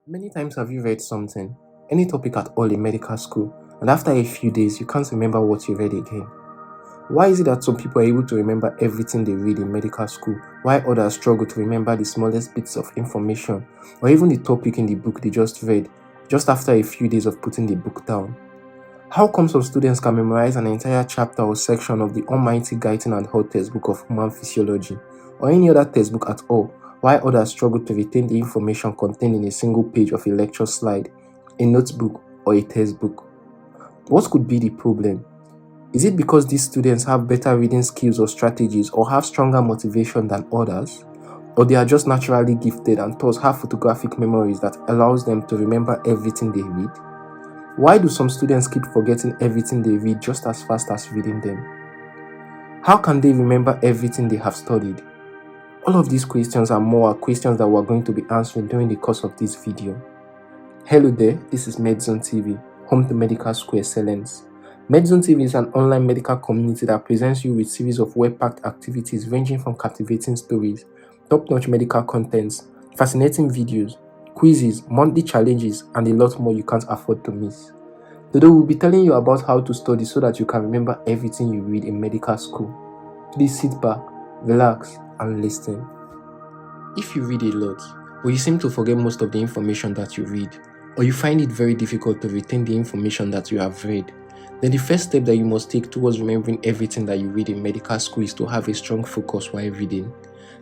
Many times have you read something, any topic at all in medical school, and after a few days you can't remember what you read again? Why is it that some people are able to remember everything they read in medical school, while others struggle to remember the smallest bits of information, or even the topic in the book they just read, just after a few days of putting the book down? How come some students can memorize an entire chapter or section of the almighty Guyton and Hall textbook of human physiology, or any other textbook at all, while others struggle to retain the information contained in a single page of a lecture slide, a notebook, or a textbook? What could be the problem? Is it because these students have better reading skills or strategies, or have stronger motivation than others? Or they are just naturally gifted and thus have photographic memories that allows them to remember everything they read? Why do some students keep forgetting everything they read just as fast as reading them? How can they remember everything they have studied? All of these questions and more are questions that we're going to be answering during the course of this video. Hello there, this is MedZone TV, home to medical school excellence. MedZone TV is an online medical community that presents you with a series of well-packed activities ranging from captivating stories, top-notch medical contents, fascinating videos, quizzes, monthly challenges, and a lot more you can't afford to miss. Today we'll be telling you about how to study so that you can remember everything you read in medical school. Please sit back, relax, and listen. If you read a lot, but you seem to forget most of the information that you read, or you find it very difficult to retain the information that you have read, then the first step that you must take towards remembering everything that you read in medical school is to have a strong focus while reading.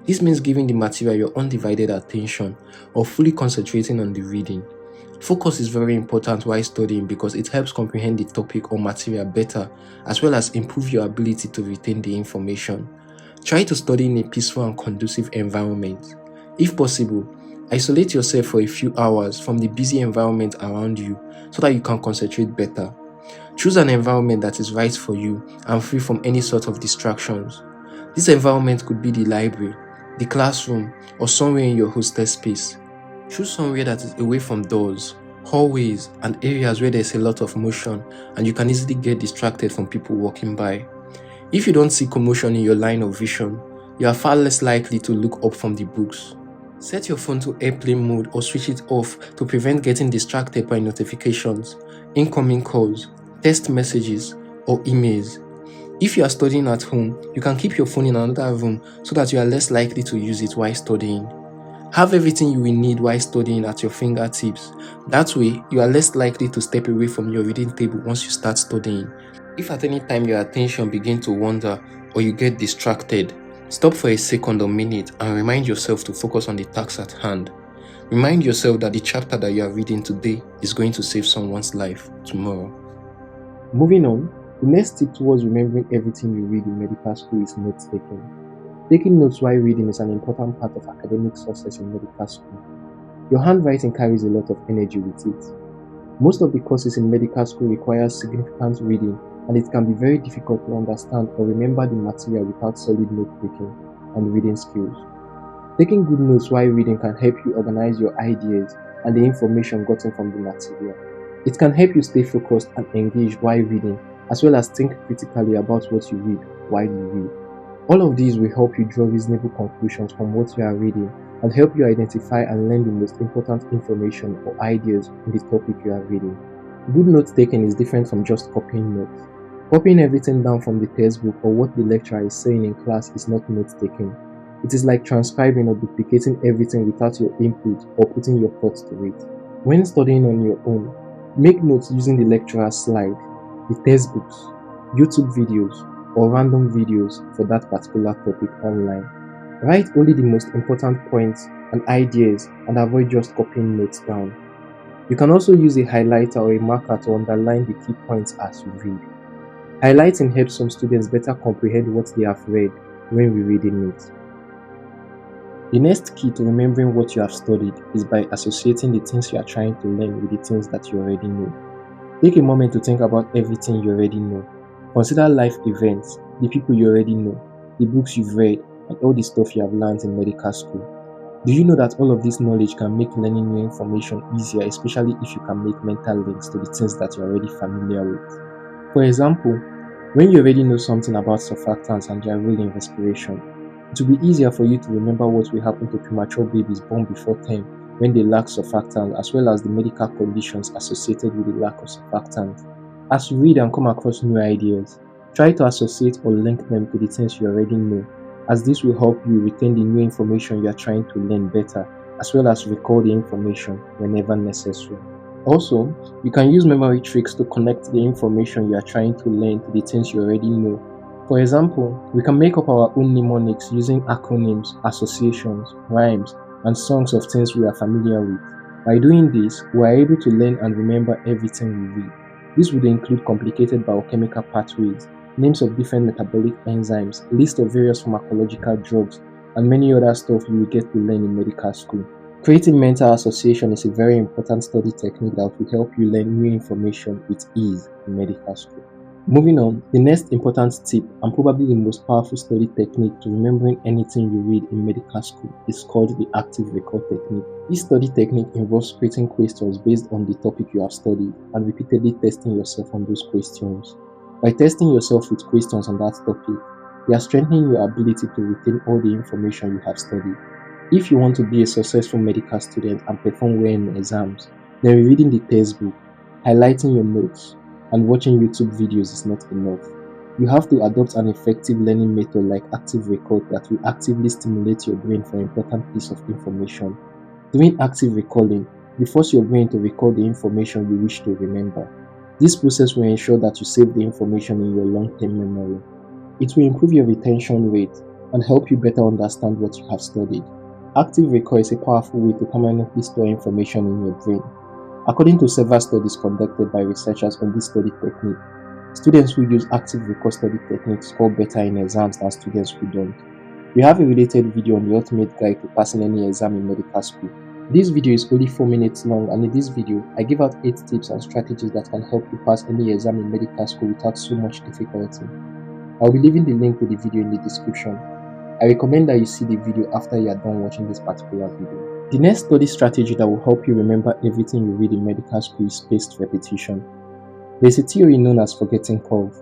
This means giving the material your undivided attention or fully concentrating on the reading. Focus is very important while studying because it helps comprehend the topic or material better, as well as improve your ability to retain the information. Try to study in a peaceful and conducive environment. If possible, isolate yourself for a few hours from the busy environment around you so that you can concentrate better. Choose an environment that is right for you and free from any sort of distractions. This environment could be the library, the classroom, or somewhere in your hostel space. Choose somewhere that is away from doors, hallways, and areas where there's a lot of motion and you can easily get distracted from people walking by. If you don't see commotion in your line of vision, you are far less likely to look up from the books. Set your phone to airplane mode or switch it off to prevent getting distracted by notifications, incoming calls, text messages, or emails. If you are studying at home, you can keep your phone in another room so that you are less likely to use it while studying. Have everything you will need while studying at your fingertips. That way, you are less likely to step away from your reading table once you start studying. If at any time your attention begins to wander or you get distracted, stop for a second or minute and remind yourself to focus on the task at hand. Remind yourself that the chapter that you are reading today is going to save someone's life tomorrow. Moving on, the next step towards remembering everything you read in medical school is note taking. Taking notes while reading is an important part of academic success in medical school. Your handwriting carries a lot of energy with it. Most of the courses in medical school require significant reading, and it can be very difficult to understand or remember the material without solid note-taking and reading skills. Taking good notes while reading can help you organize your ideas and the information gotten from the material. It can help you stay focused and engaged while reading, as well as think critically about what you read while you read. All of these will help you draw reasonable conclusions from what you are reading and help you identify and learn the most important information or ideas in the topic you are reading. Good note taking is different from just copying notes. Copying everything down from the textbook or what the lecturer is saying in class is not note taking. It is like transcribing or duplicating everything without your input or putting your thoughts to it. When studying on your own, make notes using the lecturer's slide, the textbooks, YouTube videos, or random videos for that particular topic online. Write only the most important points and ideas and avoid just copying notes down. You can also use a highlighter or a marker to underline the key points as you read. Highlighting helps some students better comprehend what they have read when rereading it. The next key to remembering what you have studied is by associating the things you are trying to learn with the things that you already know. Take a moment to think about everything you already know. Consider life events, the people you already know, the books you've read, and all the stuff you have learned in medical school. Do you know that all of this knowledge can make learning new information easier, especially if you can make mental links to the things that you're already familiar with? For example, when you already know something about surfactants and their role in respiration, it will be easier for you to remember what will happen to premature babies born before term when they lack surfactant, as well as the medical conditions associated with the lack of surfactant. As you read and come across new ideas, try to associate or link them to the things you already know, as this will help you retain the new information you are trying to learn better, as well as recall the information whenever necessary. Also, you can use memory tricks to connect the information you are trying to learn to the things you already know. For example, we can make up our own mnemonics using acronyms, associations, rhymes, and songs of things we are familiar with. By doing this, we are able to learn and remember everything we read. This would include complicated biochemical pathways, names of different metabolic enzymes, list of various pharmacological drugs, and many other stuff you will get to learn in medical school. Creating mental association is a very important study technique that will help you learn new information with ease in medical school. Moving on, the next important tip and probably the most powerful study technique to remembering anything you read in medical school is called the active recall technique. This study technique involves creating questions based on the topic you have studied and repeatedly testing yourself on those questions. By testing yourself with questions on that topic, you are strengthening your ability to retain all the information you have studied. If you want to be a successful medical student and perform well in exams, then reading the textbook, highlighting your notes, and watching YouTube videos is not enough. You have to adopt an effective learning method like active recall that will actively stimulate your brain for an important piece of information. Doing active recalling, you force your brain to recall the information you wish to remember. This process will ensure that you save the information in your long-term memory. It will improve your retention rate and help you better understand what you have studied. Active recall is a powerful way to permanently store information in your brain. According to several studies conducted by researchers on this study technique, students who use active recall study techniques score better in exams than students who don't. We have a related video on the ultimate guide to passing any exam in medical school. This video is only 4 minutes long, and in this video, I give out 8 tips and strategies that can help you pass any exam in medical school without so much difficulty. I'll be leaving the link to the video in the description. I recommend that you see the video after you are done watching this particular video. The next study strategy that will help you remember everything you read in medical school is spaced repetition. There is a theory known as forgetting curve.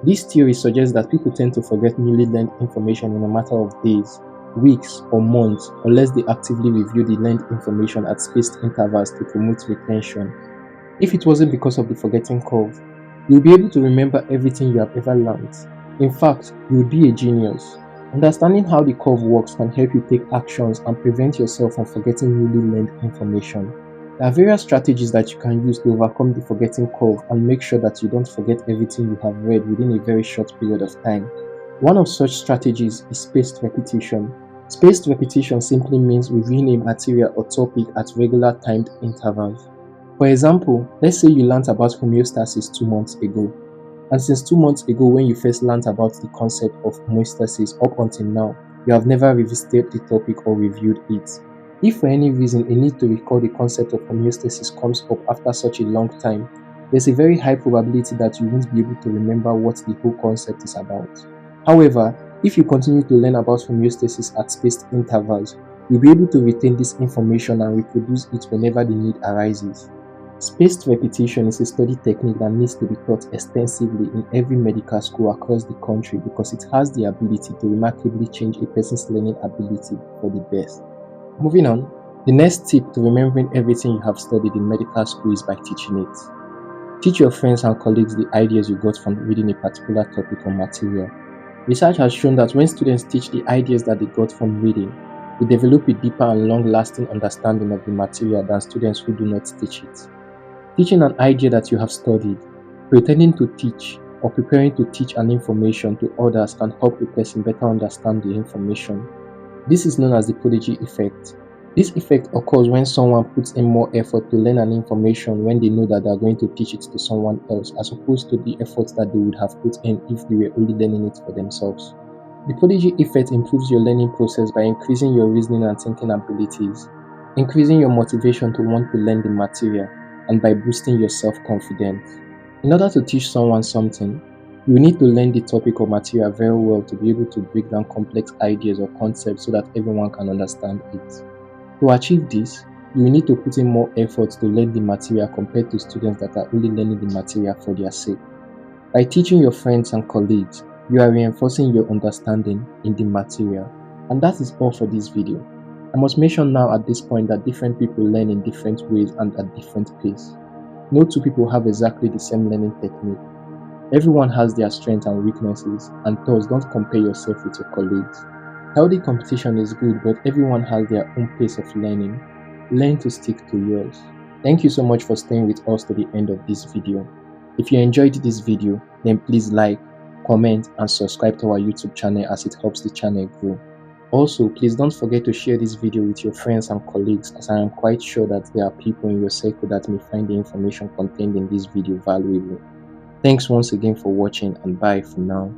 This theory suggests that people tend to forget newly learned information in a matter of days, weeks, or months unless they actively review the learned information at spaced intervals to promote retention. If it wasn't because of the forgetting curve, you'll be able to remember everything you have ever learned. In fact, you would be a genius. Understanding how the curve works can help you take actions and prevent yourself from forgetting newly learned information. There are various strategies that you can use to overcome the forgetting curve and make sure that you don't forget everything you have read within a very short period of time. One of such strategies is spaced repetition. Spaced repetition simply means reviewing a material or topic at regular timed intervals. For example, let's say you learned about homeostasis 2 months ago. And since 2 months ago when you first learned about the concept of homeostasis up until now, you have never revisited the topic or reviewed it. If for any reason a need to recall the concept of homeostasis comes up after such a long time, there's a very high probability that you won't be able to remember what the whole concept is about. However, if you continue to learn about homeostasis at spaced intervals, you'll be able to retain this information and reproduce it whenever the need arises. Spaced repetition is a study technique that needs to be taught extensively in every medical school across the country because it has the ability to remarkably change a person's learning ability for the best. Moving on, the next tip to remembering everything you have studied in medical school is by teaching it. Teach your friends and colleagues the ideas you got from reading a particular topic or material. Research has shown that when students teach the ideas that they got from reading, they develop a deeper and long-lasting understanding of the material than students who do not teach it. Teaching an idea that you have studied, pretending to teach, or preparing to teach an information to others can help a person better understand the information. This is known as the prodigy effect. This effect occurs when someone puts in more effort to learn an information when they know that they are going to teach it to someone else, as opposed to the effort that they would have put in if they were only learning it for themselves. The prodigy effect improves your learning process by increasing your reasoning and thinking abilities, increasing your motivation to want to learn the material, and by boosting your self-confidence. In order to teach someone something, you will need to learn the topic or material very well to be able to break down complex ideas or concepts so that everyone can understand it. To achieve this, you will need to put in more effort to learn the material compared to students that are only learning the material for their sake. By teaching your friends and colleagues, you are reinforcing your understanding in the material. And that is all for this video. I must mention now at this point that different people learn in different ways and at different pace. No two people have exactly the same learning technique. Everyone has their strengths and weaknesses, and thus don't compare yourself with your colleagues. Healthy competition is good, but everyone has their own pace of learning. Learn to stick to yours. Thank you so much for staying with us to the end of this video. If you enjoyed this video, then please like, comment, and subscribe to our YouTube channel as it helps the channel grow. Also, please don't forget to share this video with your friends and colleagues, as I am quite sure that there are people in your circle that may find the information contained in this video valuable. Thanks once again for watching, and bye for now.